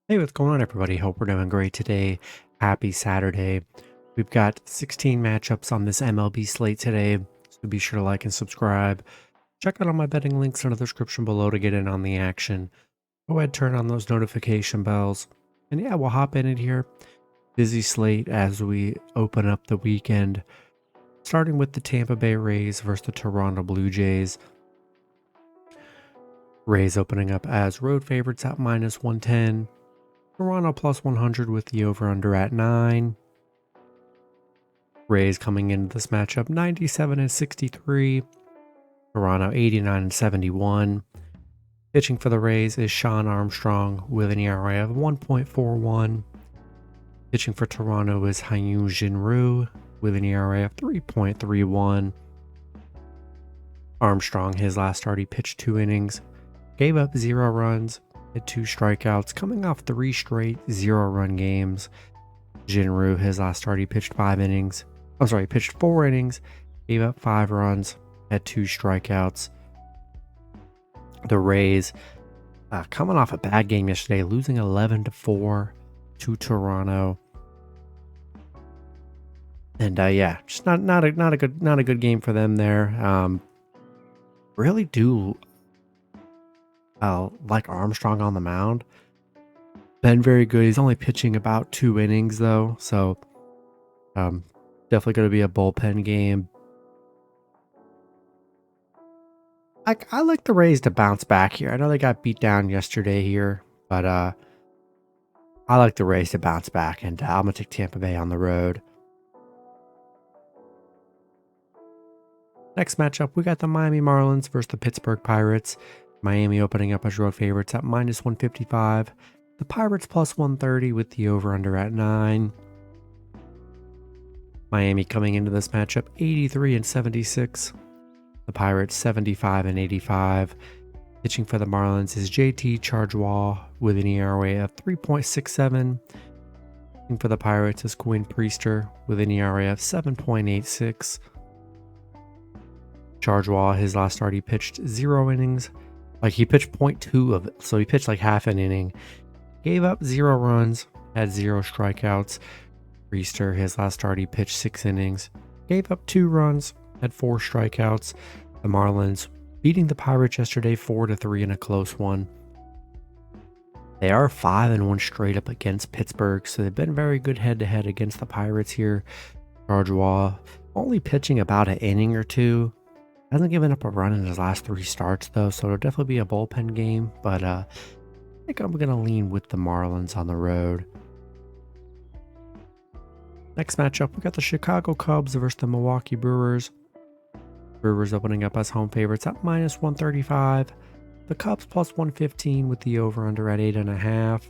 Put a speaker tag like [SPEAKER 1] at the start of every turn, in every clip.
[SPEAKER 1] Hey, what's going on, everybody? Hope we're doing great today. Happy Saturday. We've got 16 matchups on this MLB slate today, so be sure to like and subscribe. Check out all my betting links in the description below to get in on the action. Go ahead, turn on those notification bells. And yeah, we'll hop in it here. Busy slate as we open up the weekend, starting with the Tampa Bay Rays versus the Toronto Blue Jays. Rays opening up as road favorites at -110. Toronto plus 100 with the over-under at 9. Rays coming into this matchup 97-63. Toronto 89-71. Pitching for the Rays is Sean Armstrong with an ERA of 1.41. Pitching for Toronto is Hyun Jin Ryu with an ERA of 3.31. Armstrong, his last start, he pitched 2 innings, gave up 0 runs, had 2 strikeouts, coming off 3 straight 0-run games. Jinru, his last start, he pitched 4 innings, gave up 5 runs, had 2 strikeouts. The Rays, coming off a bad game yesterday, losing 11-4 to Toronto. And yeah, just not a good game for them there. Really do like Armstrong on the mound. Been very good. He's only pitching about 2 innings though, so definitely going to be a bullpen game. I like the Rays to bounce back here. I know they got beat down yesterday here, but I like the Rays to bounce back, and I'm going to take Tampa Bay on the road. Next matchup, we got the Miami Marlins versus the Pittsburgh Pirates. Miami opening up as road favorites at -155. The Pirates plus 130 with the over-under at 9. Miami coming into this matchup 83-76. The Pirates 75-85. Pitching for the Marlins is JT Chargois with an ERA of 3.67. Pitching for the Pirates is Quinn Priester with an ERA of 7.86. Chargois, his last start, he pitched 0 innings. He pitched 0.2 of it, so he pitched like half an inning. Gave up 0 runs, had 0 strikeouts. Priester, his last start, he pitched 6 innings. Gave up 2 runs, had 4 strikeouts. The Marlins beating the Pirates yesterday 4-3 in a close one. They are 5-1 straight up against Pittsburgh, so they've been very good head-to-head against the Pirates here. Chargois only pitching about an inning or 2. Hasn't given up a run in his last 3 starts though, so it'll definitely be a bullpen game, but I think I'm going to lean with the Marlins on the road. Next matchup, we got the Chicago Cubs versus the Milwaukee Brewers. Brewers opening up as home favorites at -135. The Cubs plus 115 with the over-under at 8.5.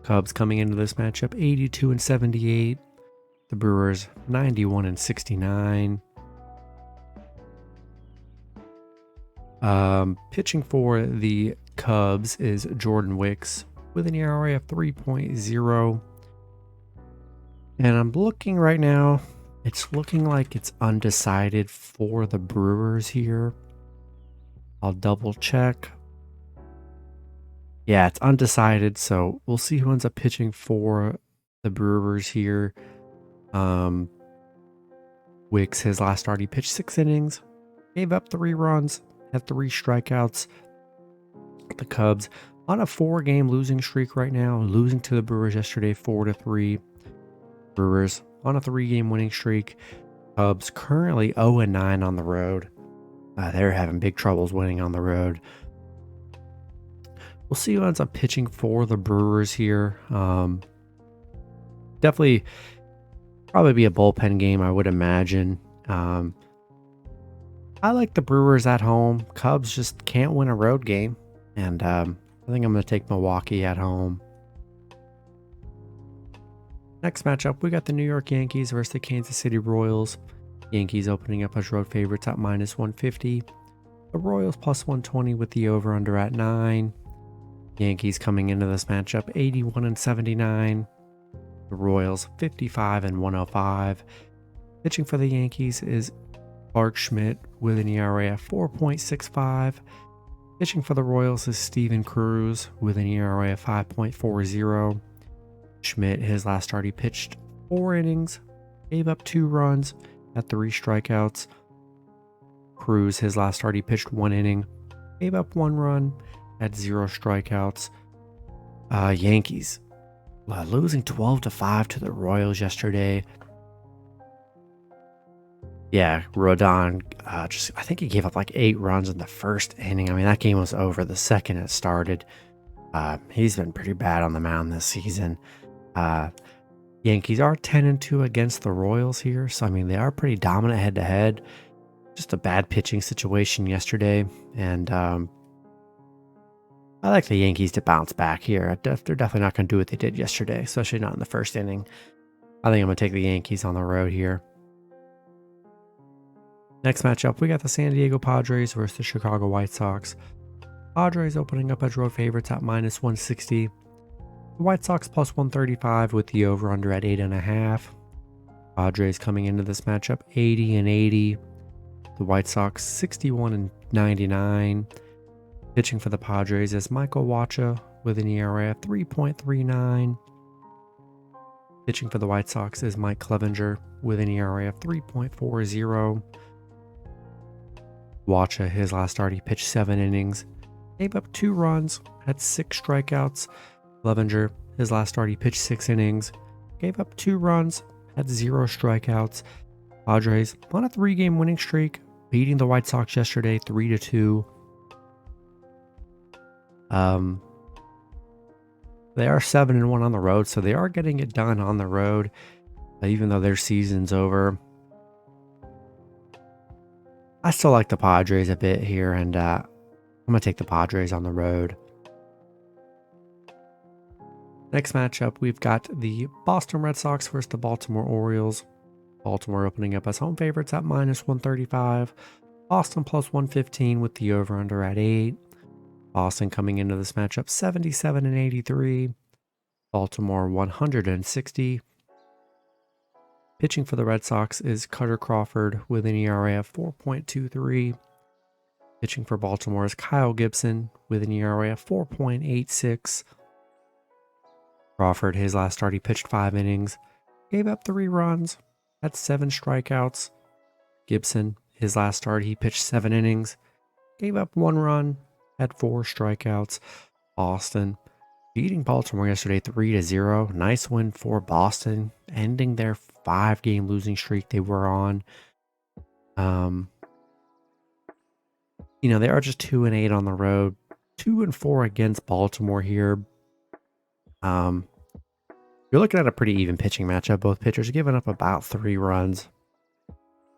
[SPEAKER 1] Cubs coming into this matchup 82-78. The Brewers 91-69. Pitching for the Cubs is Jordan Wicks with an ERA of 3.0. And I'm looking right now, it's looking like it's undecided for the Brewers here. I'll double check. Yeah, it's undecided, so we'll see who ends up pitching for the Brewers here. Wicks, his last start, he pitched 6 innings, gave up 3 runs, had 3 strikeouts. The Cubs on a 4-game losing streak right now, losing to the Brewers yesterday 4-3. Brewers on a 3-game winning streak. Cubs currently 0-9 on the road. They're having big troubles winning on the road. We'll see who ends up pitching for the Brewers here. Definitely probably be a bullpen game, I would imagine. I like the Brewers at home. Cubs just can't win a road game. And I think I'm going to take Milwaukee at home. Next matchup, we got the New York Yankees versus the Kansas City Royals. Yankees opening up as road favorites at -150. The Royals plus 120 with the over-under at 9. Yankees coming into this matchup 81-79. The Royals 55-105. Pitching for the Yankees is Clark Schmidt with an ERA of 4.65. Pitching for the Royals is Steven Cruz with an ERA of 5.40. Schmidt, his last start, he pitched 4 innings, gave up 2 runs, had 3 strikeouts. Cruz, his last start, he pitched 1 inning, gave up 1 run, had 0 strikeouts. Yankees losing 12-5 to the Royals yesterday. Yeah, Rodon, I think he gave up like 8 runs in the first inning. I mean, that game was over the second it started. He's been pretty bad on the mound this season. Yankees are 10-2 against the Royals here. So, I mean, they are pretty dominant head-to-head. Just a bad pitching situation yesterday. And I like the Yankees to bounce back here. They're definitely not going to do what they did yesterday, especially not in the first inning. I think I'm going to take the Yankees on the road here. Next matchup, we got the San Diego Padres versus the Chicago White Sox. Padres opening up as road favorites at -160. The White Sox +135 with the over-under at 8.5. Padres coming into this matchup 80-80. The White Sox 61-99. Pitching for the Padres is Michael Wacha with an ERA of 3.39. Pitching for the White Sox is Mike Clevinger with an ERA of 3.40. Wacha, his last start, he pitched 7 innings, gave up 2 runs, had 6 strikeouts. Clevinger, his last start, he pitched 6 innings, gave up 2 runs, had 0 strikeouts. Padres on a 3-game winning streak, beating the White Sox yesterday 3-2. They are 7-1 on the road, so they are getting it done on the road, even though their season's over. I still like the Padres a bit here, and I'm going to take the Padres on the road. Next matchup, we've got the Boston Red Sox versus the Baltimore Orioles. Baltimore opening up as home favorites at -135. Boston +115 with the over-under at 8. Boston coming into this matchup 77-83. Baltimore 160. Pitching for the Red Sox is Cutter Crawford with an ERA of 4.23. Pitching for Baltimore is Kyle Gibson with an ERA of 4.86. Crawford, his last start, he pitched 5 innings, gave up 3 runs, had 7 strikeouts. Gibson, his last start, he pitched 7 innings, gave up 1 run, had 4 strikeouts. Boston beating Baltimore yesterday 3-0. Nice win for Boston, ending their 5-game losing streak they were on. They are just 2-8 on the road, 2-4 against Baltimore here. You're looking at a pretty even pitching matchup. Both pitchers giving up about 3 runs.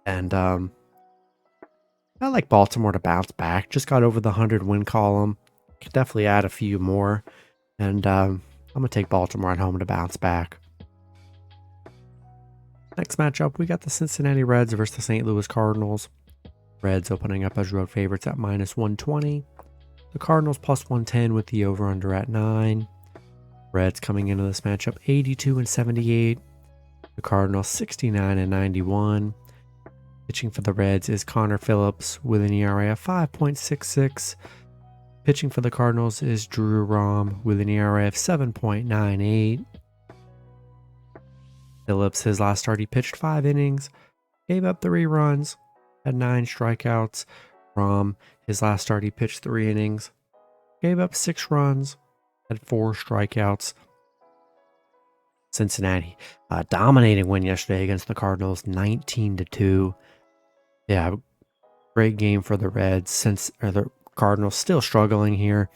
[SPEAKER 1] And I like Baltimore to bounce back. Just got over the 100-win column. Could definitely add a few more. And I'm going to take Baltimore at home to bounce back. Next matchup, we got the Cincinnati Reds versus the St. Louis Cardinals. Reds opening up as road favorites at -120. The Cardinals +110 with the over-under at 9. Reds coming into this matchup 82-78. The Cardinals 69-91. Pitching for the Reds is Connor Phillips with an ERA of 5.66. Pitching for the Cardinals is Drew Rom with an ERA of 7.98. Phillips, his last start, he pitched 5 innings, gave up 3 runs, had 9 strikeouts. Rom, his last start, he pitched 3 innings, gave up 6 runs, had 4 strikeouts. Cincinnati, dominating win yesterday against the Cardinals, 19-2. Yeah, great game for the Reds. The Cardinals still struggling here,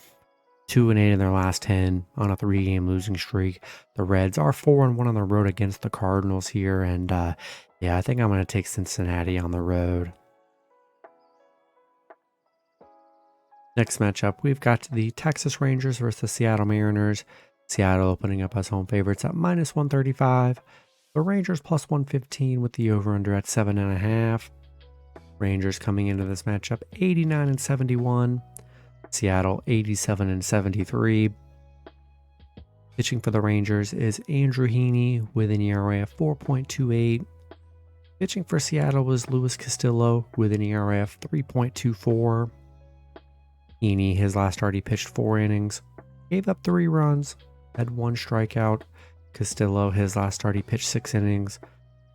[SPEAKER 1] 2-8 in their last 10 on a 3-game losing streak. The Reds are 4-1 on the road against the Cardinals here, and yeah, I think I'm going to take Cincinnati on the road. Next matchup, we've got the Texas Rangers versus the Seattle Mariners. Seattle opening up as home favorites at -135. The Rangers +115 with the over-under at 7.5. Rangers coming into this matchup 89-71. Seattle 87-73. Pitching for the Rangers is Andrew Heaney with an ERA of 4.28. Pitching for Seattle was Luis Castillo with an ERA of 3.24. Heaney, his last start, he pitched 4 innings, gave up 3 runs, had 1 strikeout. Castillo, his last start, he pitched 6 innings,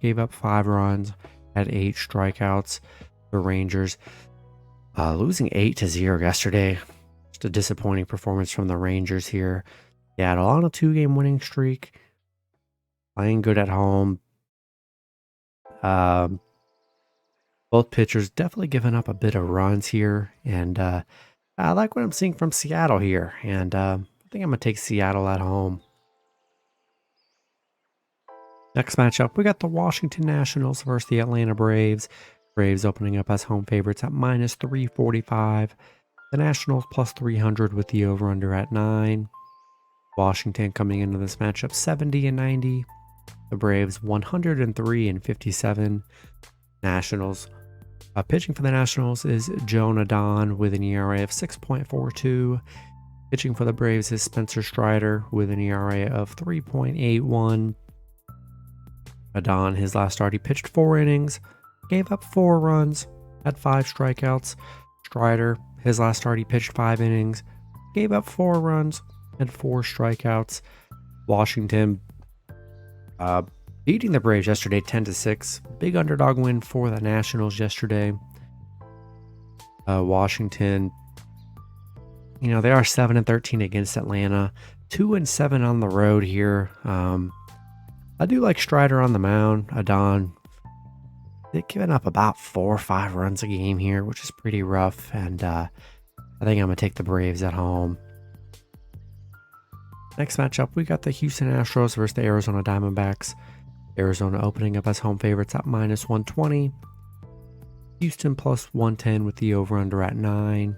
[SPEAKER 1] gave up 5 runs, had 8 strikeouts. The Rangers losing 8-0 yesterday. Just a disappointing performance from the Rangers here. Seattle on a 2-game winning streak, playing good at home. Both pitchers definitely giving up a bit of runs here, and I like what I'm seeing from Seattle here, and I think I'm going to take Seattle at home. Next matchup, we got the Washington Nationals versus the Atlanta Braves. Braves opening up as home favorites at minus 345. The Nationals plus 300 with the over-under at 9. Washington coming into this matchup 70-90. The Braves 103-57. Nationals. Pitching for the Nationals is Jonah Don with an ERA of 6.42. Pitching for the Braves is Spencer Strider with an ERA of 3.81. Adon, his last start, he pitched 4 innings, gave up 4 runs, had 5 strikeouts. Strider, his last start, he pitched 5 innings, gave up 4 runs, had 4 strikeouts. Washington beating the Braves yesterday 10-6. Big underdog win for the Nationals yesterday. Washington, they are 7-13 against Atlanta, 2-7 on the road here. I do like Strider on the mound. Adon, they're giving up about 4 or 5 runs a game here, which is pretty rough. And I think I'm going to take the Braves at home. Next matchup, we got the Houston Astros versus the Arizona Diamondbacks. Arizona opening up as home favorites at minus 120. Houston plus 110 with the over-under at 9.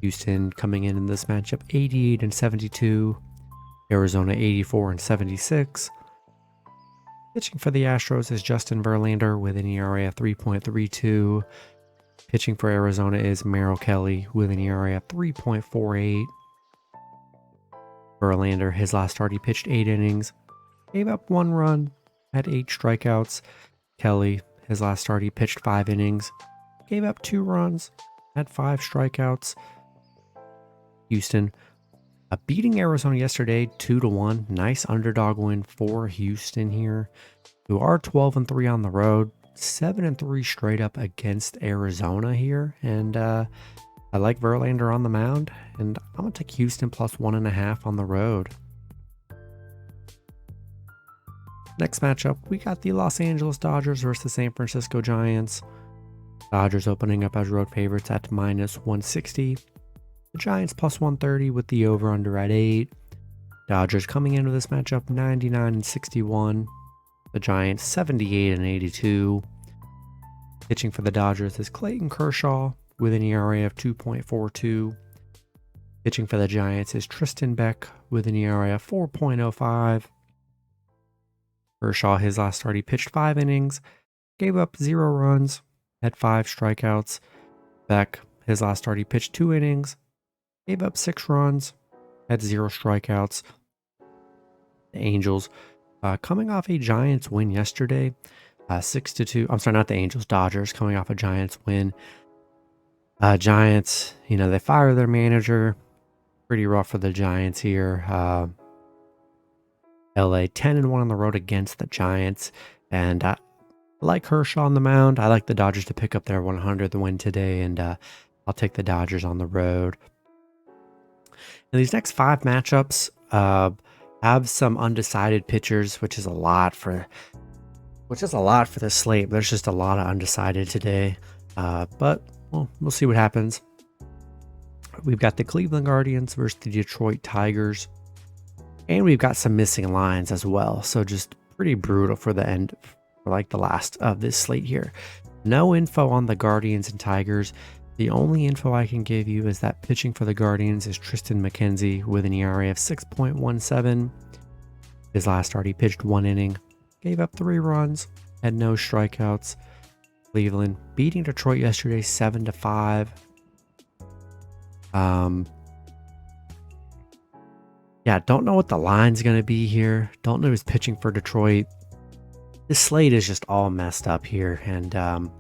[SPEAKER 1] Houston coming in this matchup 88-72. Arizona 84-76. Pitching for the Astros is Justin Verlander with an ERA of 3.32. Pitching for Arizona is Merrill Kelly with an ERA of 3.48. Verlander, his last start, he pitched 8 innings, gave up 1 run, had 8 strikeouts. Kelly, his last start, he pitched 5 innings, gave up 2 runs, had 5 strikeouts. Houston beating Arizona yesterday 2-1. Nice underdog win for Houston here, who are 12-3 on the road, 7-3 straight up against Arizona here. And I like Verlander on the mound, and I'm going to take Houston plus 1.5 on the road. Next matchup, we got the Los Angeles Dodgers versus the San Francisco Giants. Dodgers opening up as road favorites at minus 160. The Giants plus 130 with the over-under at 8. Dodgers coming into this matchup 99-61. The Giants 78-82. Pitching for the Dodgers is Clayton Kershaw with an ERA of 2.42. Pitching for the Giants is Tristan Beck with an ERA of 4.05. Kershaw, his last start, he pitched 5 innings, gave up 0 runs, had 5 strikeouts. Beck, his last start, he pitched 2 innings, gave up 6 runs, had 0 strikeouts. The Angels, coming off a Giants win yesterday, 6-2. I'm sorry, not the Angels, Dodgers coming off a Giants win. Giants, they fire their manager. Pretty rough for the Giants here. LA 10-1 on the road against the Giants. And I like Kershaw on the mound. I like the Dodgers to pick up their 100th win today, and I'll take the Dodgers on the road. And these next 5 matchups have some undecided pitchers, which is a lot for the slate. There's just a lot of undecided today. But we'll see what happens. We've got the Cleveland Guardians versus the Detroit Tigers. And we've got some missing lines as well. So just pretty brutal for the end, for like the last of this slate here. No info on the Guardians and Tigers. The only info I can give you is that pitching for the Guardians is Tristan McKenzie with an ERA of 6.17. His last start, he pitched 1 inning, gave up 3 runs, had no strikeouts. Cleveland beating Detroit yesterday 7-5. Don't know what the line's going to be here. Don't know who's pitching for Detroit. This slate is just all messed up here. And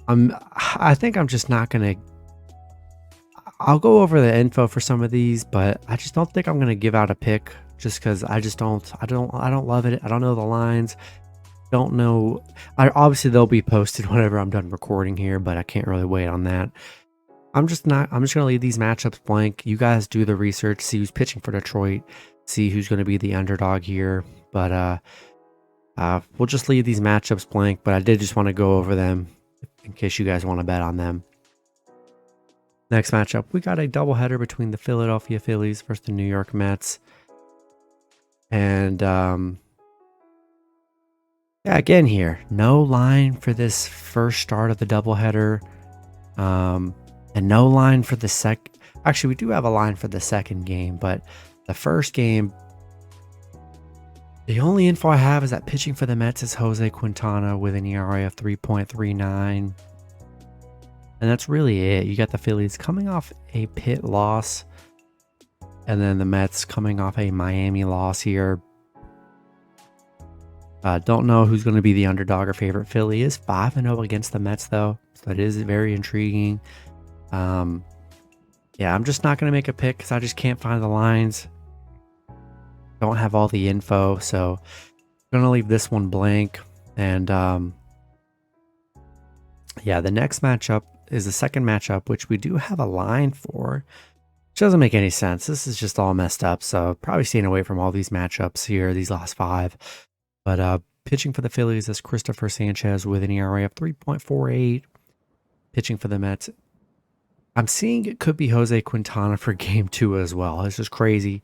[SPEAKER 1] I think I'm just not gonna. I'll go over the info for some of these, but I just don't think I'm gonna give out a pick just because I just don't. I don't love it. I don't know the lines. Don't know. Obviously they'll be posted whenever I'm done recording here, but I can't really wait on that. I'm just gonna leave these matchups blank. You guys do the research, see who's pitching for Detroit, see who's gonna be the underdog here. But we'll just leave these matchups blank. But I did just want to go over them in case you guys want to bet on them. Next matchup, we got a doubleheader between the Philadelphia Phillies versus the New York Mets. And yeah, again here, no line for this first start of the doubleheader. And no line for the second. Actually, we do have a line for the second game, but the first game, the only info I have is that pitching for the Mets is Jose Quintana with an ERA of 3.39. And that's really it. You got the Phillies coming off a Pitt loss, and then the Mets coming off a Miami loss here. Don't know who's going to be the underdog or favorite. Philly is 5-0 against the Mets, though, so that is very intriguing. Yeah, I'm just not going to make a pick because I just can't find the lines. Don't have all the info, so I'm going to leave this one blank. And yeah, the next matchup is the second matchup, which we do have a line for, which doesn't make any sense. This is just all messed up, so probably staying away from all these matchups here, these last five. But pitching for the Phillies is Christopher Sanchez with an ERA of 3.48. Pitching for the Mets, I'm seeing it could be Jose Quintana for game 2 as well. This is crazy.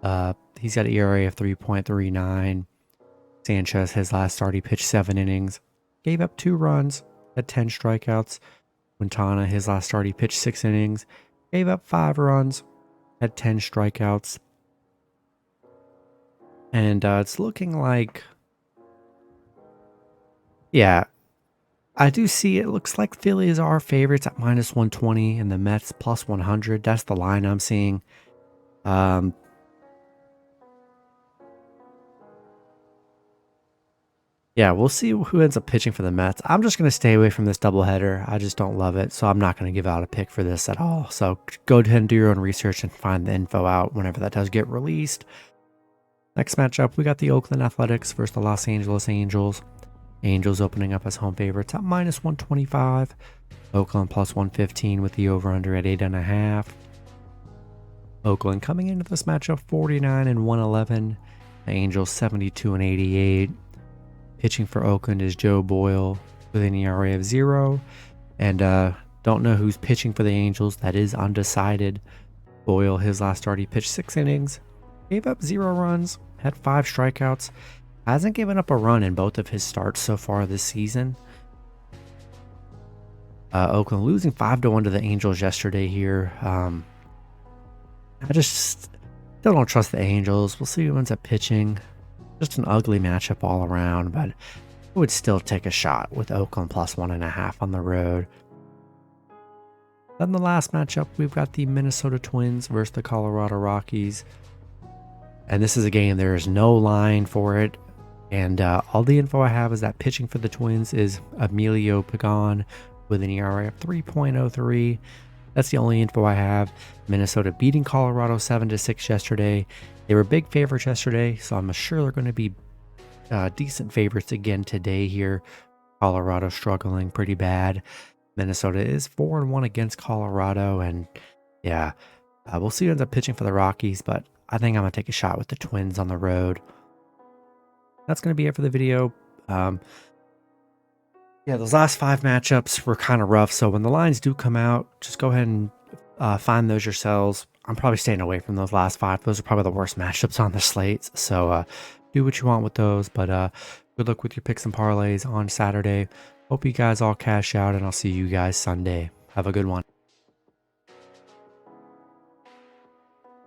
[SPEAKER 1] He's got an ERA of 3.39. Sanchez, his last start, he pitched 7 innings, gave up 2 runs, had 10 strikeouts. Quintana, his last start, he pitched 6 innings, gave up 5 runs, had 10 strikeouts. And it's looking like, yeah, I do see it looks like Phillies are favorites at -120 and the Mets +100. That's the line I'm seeing. Yeah, we'll see who ends up pitching for the Mets. I'm just going to stay away from this doubleheader. I just don't love it, so I'm not going to give out a pick for this at all. So go ahead and do your own research and find the info out whenever that does get released. Next matchup, we got the Oakland Athletics versus the Los Angeles Angels. Angels opening up as home favorites at -125. Oakland +115 with the over-under at 8.5. Oakland coming into this matchup 49-111. The Angels 72-88. Pitching for Oakland is Joe Boyle with an ERA of 0. And don't know who's pitching for the Angels. That is undecided. Boyle, his last start, he pitched 6 innings. Gave up 0 runs. Had 5 strikeouts. Hasn't given up a run in both of his starts so far this season. Oakland losing 5-1 to the Angels yesterday here. I just still don't trust the Angels. We'll see who ends up pitching. Just an ugly matchup all around, but I would still take a shot with Oakland +1.5 on the road. Then the last matchup, we've got the Minnesota Twins versus the Colorado Rockies. And this is a game, there is no line for it. And all the info I have is that pitching for the Twins is Emilio Pagan with an ERA of 3.03. That's the only info I have. Minnesota beating Colorado 7-6 yesterday. They were big favorites yesterday, so I'm sure they're going to be decent favorites again today here. Colorado struggling pretty bad. Minnesota is 4-1 against Colorado, and yeah, we'll see who ends up pitching for the Rockies, but I think I'm going to take a shot with the Twins on the road. That's going to be it for the video. Yeah, those last 5 matchups were kind of rough, so when the lines do come out, just go ahead and find those yourselves. I'm probably staying away from those last 5. Those are probably the worst matchups on the slates, so do what you want with those, but good luck with your picks and parlays on Saturday. Hope you guys all cash out, and I'll see you guys Sunday. Have a good one.